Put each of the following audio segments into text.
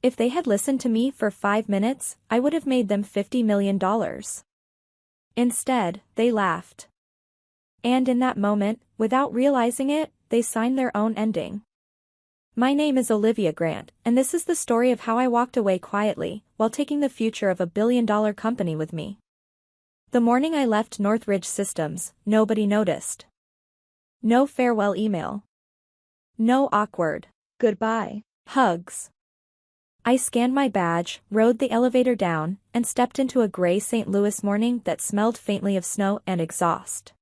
If they had listened to me for 5 minutes, I would have made them $50 million. Instead, they laughed. And in that moment, without realizing it, they signed their own ending. My name is Olivia Grant, and this is the story of how I walked away quietly, while taking the future of a billion-dollar company with me. The morning I left Northridge Systems, nobody noticed. No farewell email. No awkward goodbye hugs. I scanned my badge, rode the elevator down, and stepped into a gray St. Louis morning that smelled faintly of snow and exhaust.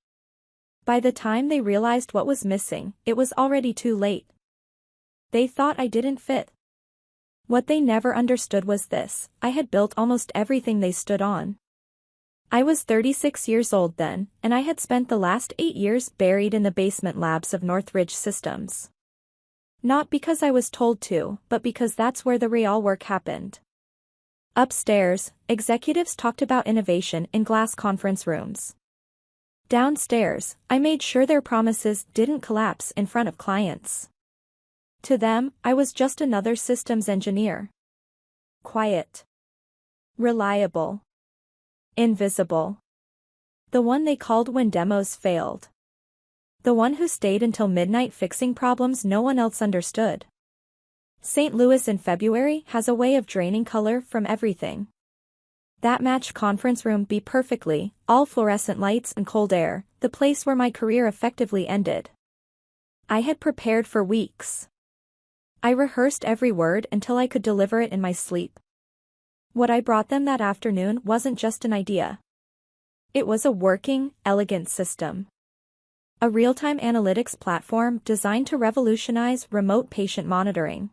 By the time they realized what was missing, it was already too late. They thought I didn't fit. What they never understood was this: I had built almost everything they stood on. I was 36 years old then, and I had spent the last 8 years buried in the basement labs of Northridge Systems. Not because I was told to, but because that's where the real work happened. Upstairs, executives talked about innovation in glass conference rooms. Downstairs, I made sure their promises didn't collapse in front of clients. To them, I was just another systems engineer. Quiet. Reliable. Invisible. The one they called when demos failed. The one who stayed until midnight fixing problems no one else understood. St. Louis in February has a way of draining color from everything. That matched conference room be perfectly, all fluorescent lights and cold air, the place where my career effectively ended. I had prepared for weeks. I rehearsed every word until I could deliver it in my sleep. What I brought them that afternoon wasn't just an idea. It was a working, elegant system. A real-time analytics platform designed to revolutionize remote patient monitoring.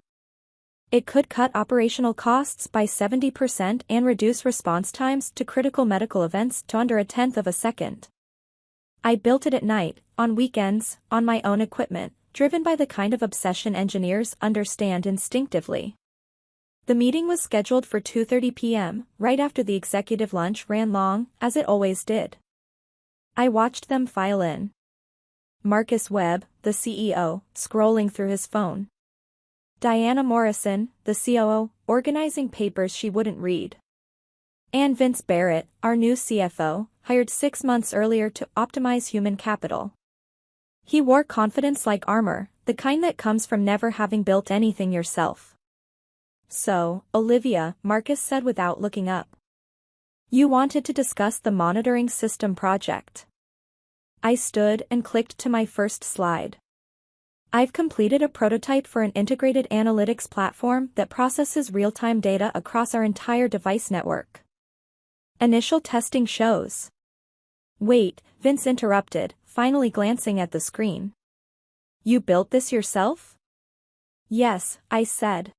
It could cut operational costs by 70% and reduce response times to critical medical events to under 1/10 of a second. I built it at night, on weekends, on my own equipment, driven by the kind of obsession engineers understand instinctively. The meeting was scheduled for 2:30 p.m., right after the executive lunch ran long, as it always did. I watched them file in. Marcus Webb, the CEO, scrolling through his phone. Diana Morrison, the COO, organizing papers she wouldn't read. And Vince Barrett, our new CFO, hired 6 months earlier to optimize human capital. He wore confidence like armor, the kind that comes from never having built anything yourself. So, Olivia, Marcus said without looking up. You wanted to discuss the monitoring system project. I stood and clicked to my first slide. I've completed a prototype for an integrated analytics platform that processes real-time data across our entire device network. Initial testing shows. Wait, Vince interrupted, finally glancing at the screen. You built this yourself? Yes, I said.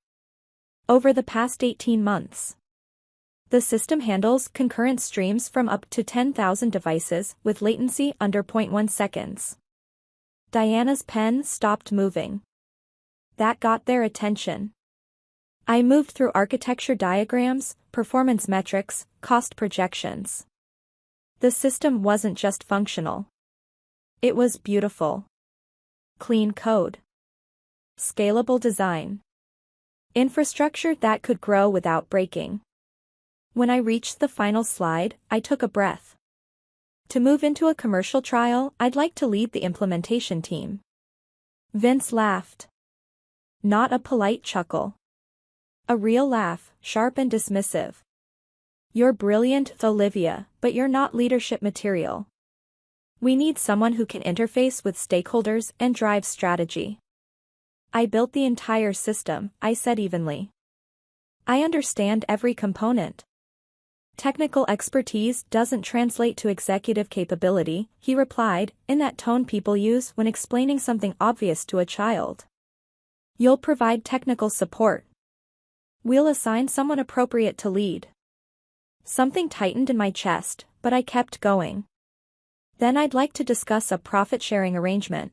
Over the past 18 months. The system handles concurrent streams from up to 10,000 devices with latency under 0.1 seconds. Diana's pen stopped moving. That got their attention. I moved through architecture diagrams, performance metrics, cost projections. The system wasn't just functional. It was beautiful. Clean code. Scalable design. Infrastructure that could grow without breaking. When I reached the final slide, I took a breath. To move into a commercial trial, I'd like to lead the implementation team. Vince laughed. Not a polite chuckle. A real laugh, sharp and dismissive. You're brilliant, Olivia, but you're not leadership material. We need someone who can interface with stakeholders and drive strategy. I built the entire system, I said evenly. I understand every component. Technical expertise doesn't translate to executive capability, he replied, in that tone people use when explaining something obvious to a child. You'll provide technical support. We'll assign someone appropriate to lead. Something tightened in my chest, but I kept going. Then I'd like to discuss a profit-sharing arrangement.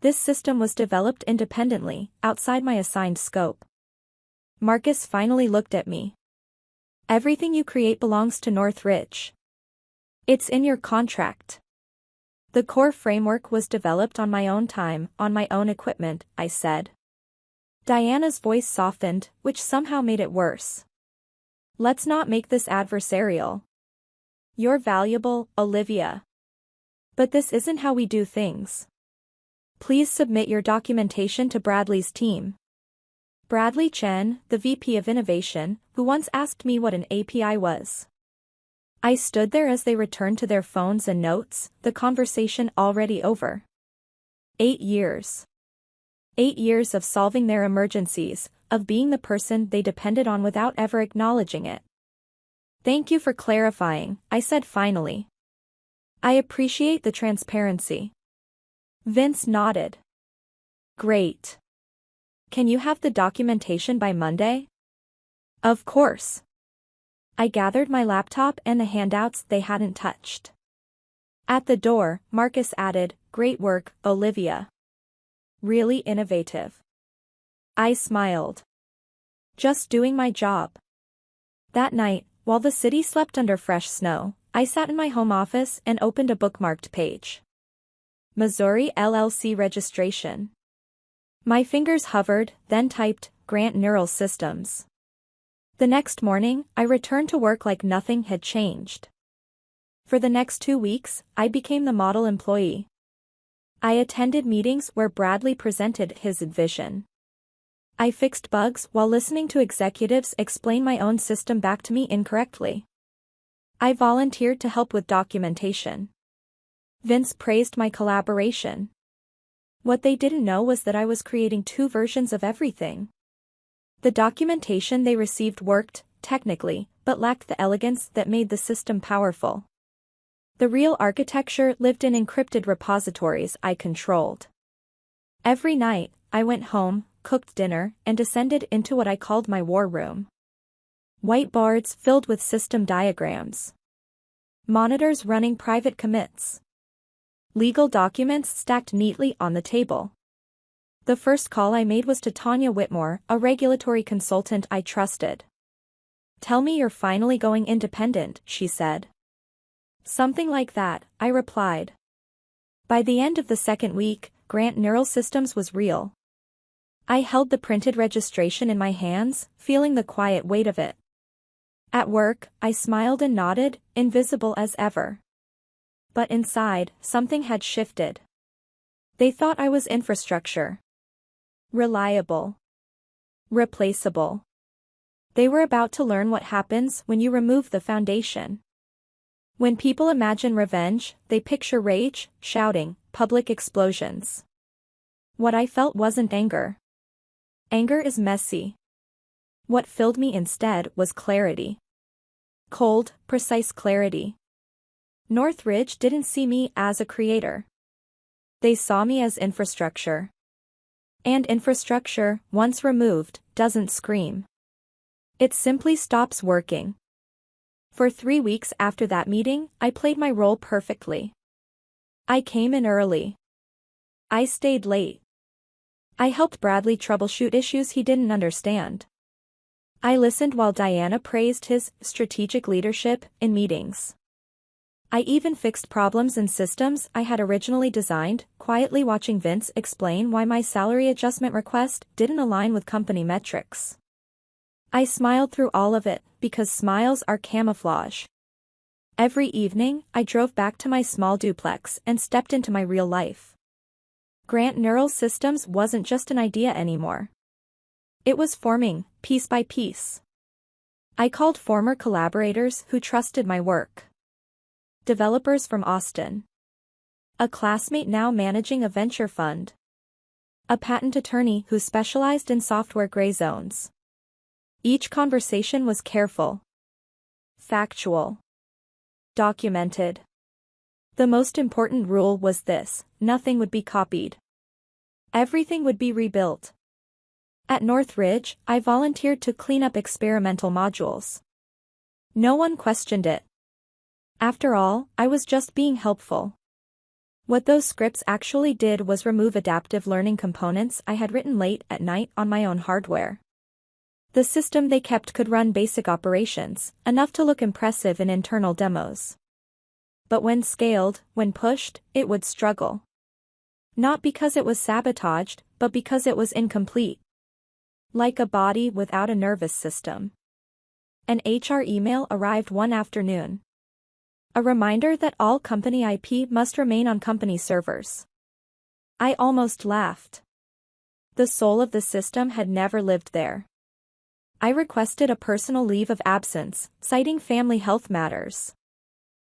This system was developed independently, outside my assigned scope. Marcus finally looked at me. Everything you create belongs to Northridge. It's in your contract. The core framework was developed on my own time, on my own equipment, I said. Diana's voice softened, which somehow made it worse. Let's not make this adversarial. You're valuable, Olivia. But this isn't how we do things. Please submit your documentation to Bradley's team. Bradley Chen, the VP of Innovation, who once asked me what an API was. I stood there as they returned to their phones and notes, the conversation already over. 8 years. 8 years of solving their emergencies, of being the person they depended on without ever acknowledging it. Thank you for clarifying, I said finally. I appreciate the transparency. Vince nodded. Great. Can you have the documentation by Monday? Of course. I gathered my laptop and the handouts they hadn't touched. At the door, Marcus added, "Great work, Olivia. Really innovative." I smiled. Just doing my job. That night, while the city slept under fresh snow, I sat in my home office and opened a bookmarked page. Missouri LLC registration. My fingers hovered, then typed, Grant Neural Systems. The next morning, I returned to work like nothing had changed. For the next 2 weeks, I became the model employee. I attended meetings where Bradley presented his vision. I fixed bugs while listening to executives explain my own system back to me incorrectly. I volunteered to help with documentation. Vince praised my collaboration. What they didn't know was that I was creating 2 versions of everything. The documentation they received worked, technically, but lacked the elegance that made the system powerful. The real architecture lived in encrypted repositories I controlled. Every night, I went home, cooked dinner, and descended into what I called my war room. Whiteboards filled with system diagrams. Monitors running private commits. Legal documents stacked neatly on the table. The first call I made was to Tanya Whitmore, a regulatory consultant I trusted. "Tell me you're finally going independent," she said. "Something like that," I replied. By the end of the second week, Grant Neural Systems was real. I held the printed registration in my hands, feeling the quiet weight of it. At work, I smiled and nodded, invisible as ever. But inside, something had shifted. They thought I was infrastructure. Reliable. Replaceable. They were about to learn what happens when you remove the foundation. When people imagine revenge, they picture rage, shouting, public explosions. What I felt wasn't anger. Anger is messy. What filled me instead was clarity. Cold, precise clarity. Northridge didn't see me as a creator. They saw me as infrastructure. And infrastructure, once removed, doesn't scream. It simply stops working. For 3 weeks after that meeting, I played my role perfectly. I came in early. I stayed late. I helped Bradley troubleshoot issues he didn't understand. I listened while Diana praised his strategic leadership in meetings. I even fixed problems in systems I had originally designed, quietly watching Vince explain why my salary adjustment request didn't align with company metrics. I smiled through all of it, because smiles are camouflage. Every evening, I drove back to my small duplex and stepped into my real life. Grant Neural Systems wasn't just an idea anymore. It was forming, piece by piece. I called former collaborators who trusted my work. Developers from Austin. A classmate now managing a venture fund. A patent attorney who specialized in software gray zones. Each conversation was careful. Factual. Documented. The most important rule was this: nothing would be copied. Everything would be rebuilt. At Northridge, I volunteered to clean up experimental modules. No one questioned it. After all, I was just being helpful. What those scripts actually did was remove adaptive learning components I had written late at night on my own hardware. The system they kept could run basic operations, enough to look impressive in internal demos. But when scaled, when pushed, it would struggle. Not because it was sabotaged, but because it was incomplete. Like a body without a nervous system. An HR email arrived one afternoon. A reminder that all company IP must remain on company servers. I almost laughed. The soul of the system had never lived there. I requested a personal leave of absence, citing family health matters.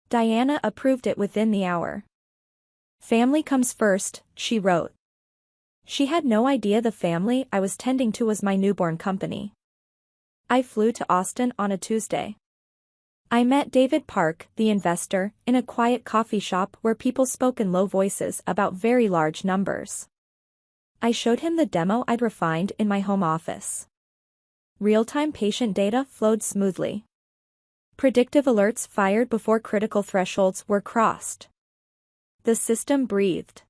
Diana approved it within the hour. Family comes first, she wrote. She had no idea the family I was tending to was my newborn company. I flew to Austin on a Tuesday. I met David Park, the investor, in a quiet coffee shop where people spoke in low voices about very large numbers. I showed him the demo I'd refined in my home office. Real-time patient data flowed smoothly. Predictive alerts fired before critical thresholds were crossed. The system breathed.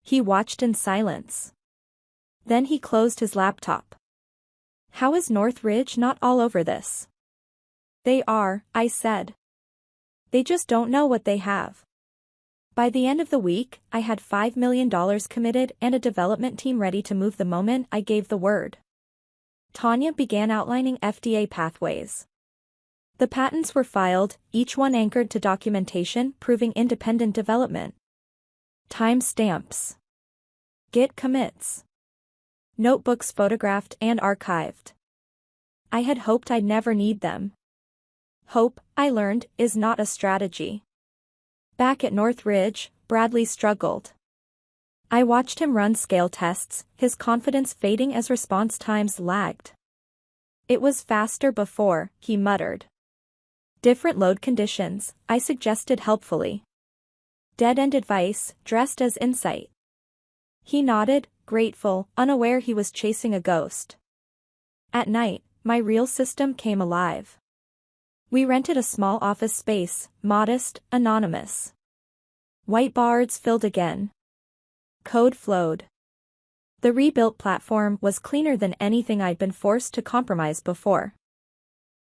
He watched in silence. Then he closed his laptop. How is Northridge not all over this? They are, I said. They just don't know what they have. By the end of the week, I had $5 million committed and a development team ready to move the moment I gave the word. Tanya began outlining FDA pathways. The patents were filed, each one anchored to documentation proving independent development. Timestamps. Git commits. Notebooks photographed and archived. I had hoped I'd never need them. Hope, I learned, is not a strategy. Back at Northridge, Bradley struggled. I watched him run scale tests, his confidence fading as response times lagged. It was faster before, he muttered. Different load conditions, I suggested helpfully. Dead-end advice, dressed as insight. He nodded, grateful, unaware he was chasing a ghost. At night, my real system came alive. We rented a small office space, modest, anonymous. Whiteboards filled again. Code flowed. The rebuilt platform was cleaner than anything I'd been forced to compromise before.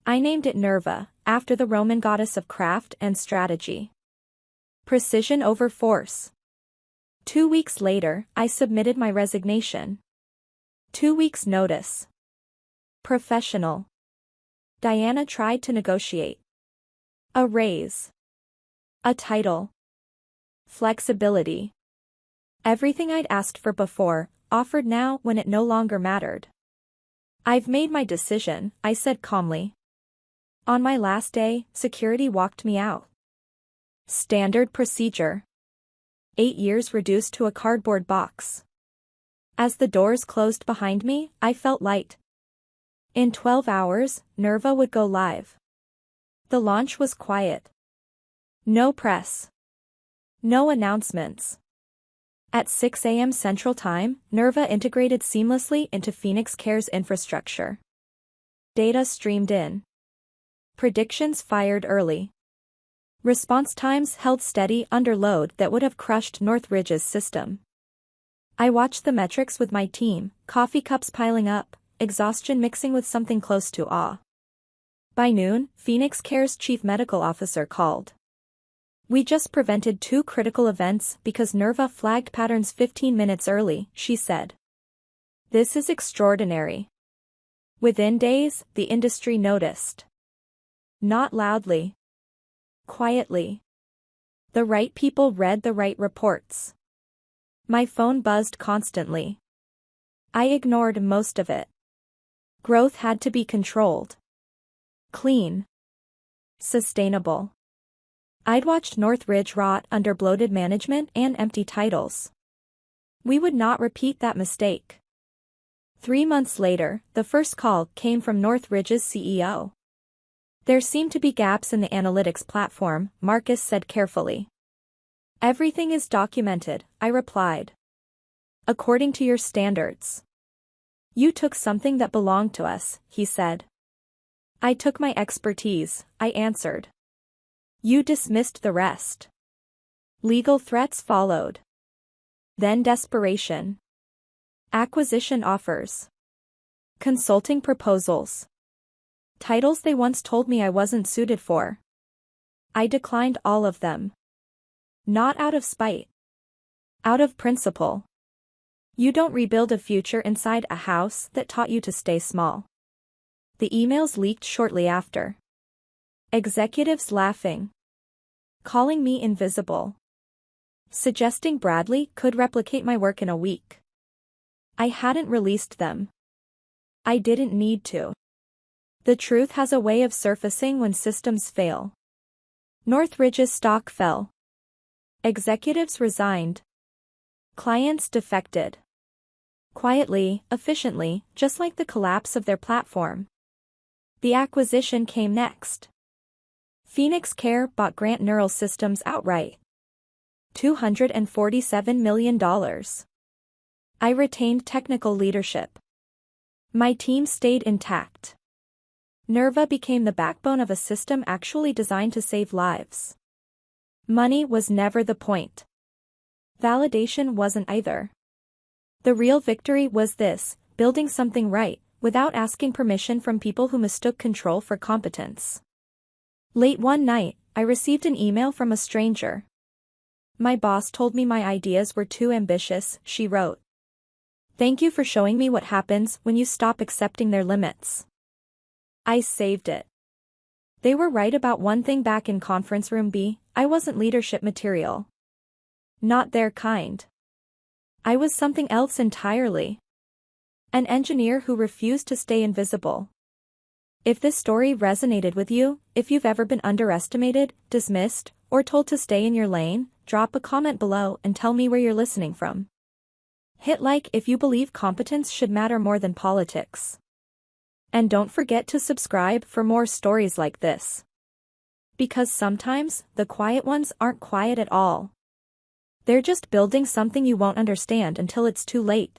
I named it Nerva, after the Roman goddess of craft and strategy. Precision over force. 2 weeks later, I submitted my resignation. 2 weeks' notice. Professional. Diana tried to negotiate. A raise. A title. Flexibility. Everything I'd asked for before, offered now when it no longer mattered. I've made my decision, I said calmly. On my last day, security walked me out. Standard procedure. 8 years reduced to a cardboard box. As the doors closed behind me, I felt light. In 12 hours, Nerva would go live. The launch was quiet. No press. No announcements. At 6 a.m. Central Time, Nerva integrated seamlessly into Phoenix Care's infrastructure. Data streamed in. Predictions fired early. Response times held steady under load that would have crushed Northridge's system. I watched the metrics with my team, coffee cups piling up, exhaustion mixing with something close to awe. By noon, Phoenix Care's chief medical officer called. We just prevented 2 critical events because Nerva flagged patterns 15 minutes early, she said. This is extraordinary. Within days, the industry noticed. Not loudly. Quietly. The right people read the right reports. My phone buzzed constantly. I ignored most of it. Growth had to be controlled. Clean. Sustainable. I'd watched Northridge rot under bloated management and empty titles. We would not repeat that mistake. 3 months later, the first call came from Northridge's CEO. There seemed to be gaps in the analytics platform, Marcus said carefully. Everything is documented, I replied. According to your standards. You took something that belonged to us, he said. I took my expertise, I answered. You dismissed the rest. Legal threats followed. Then desperation. Acquisition offers. Consulting proposals. Titles they once told me I wasn't suited for. I declined all of them. Not out of spite. Out of principle. You don't rebuild a future inside a house that taught you to stay small. The emails leaked shortly after. Executives laughing. Calling me invisible. Suggesting Bradley could replicate my work in a week. I hadn't released them. I didn't need to. The truth has a way of surfacing when systems fail. Northridge's stock fell. Executives resigned. Clients defected. Quietly, efficiently, just like the collapse of their platform. The acquisition came next. Phoenix Care bought Grant Neural Systems outright. $247 million. I retained technical leadership. My team stayed intact. Nerva became the backbone of a system actually designed to save lives. Money was never the point. Validation wasn't either. The real victory was this, building something right, without asking permission from people who mistook control for competence. Late one night, I received an email from a stranger. My boss told me my ideas were too ambitious, she wrote. Thank you for showing me what happens when you stop accepting their limits. I saved it. They were right about one thing back in conference room B, I wasn't leadership material. Not their kind. I was something else entirely. An engineer who refused to stay invisible. If this story resonated with you, if you've ever been underestimated, dismissed, or told to stay in your lane, drop a comment below and tell me where you're listening from. Hit like if you believe competence should matter more than politics. And don't forget to subscribe for more stories like this. Because sometimes, the quiet ones aren't quiet at all. They're just building something you won't understand until it's too late.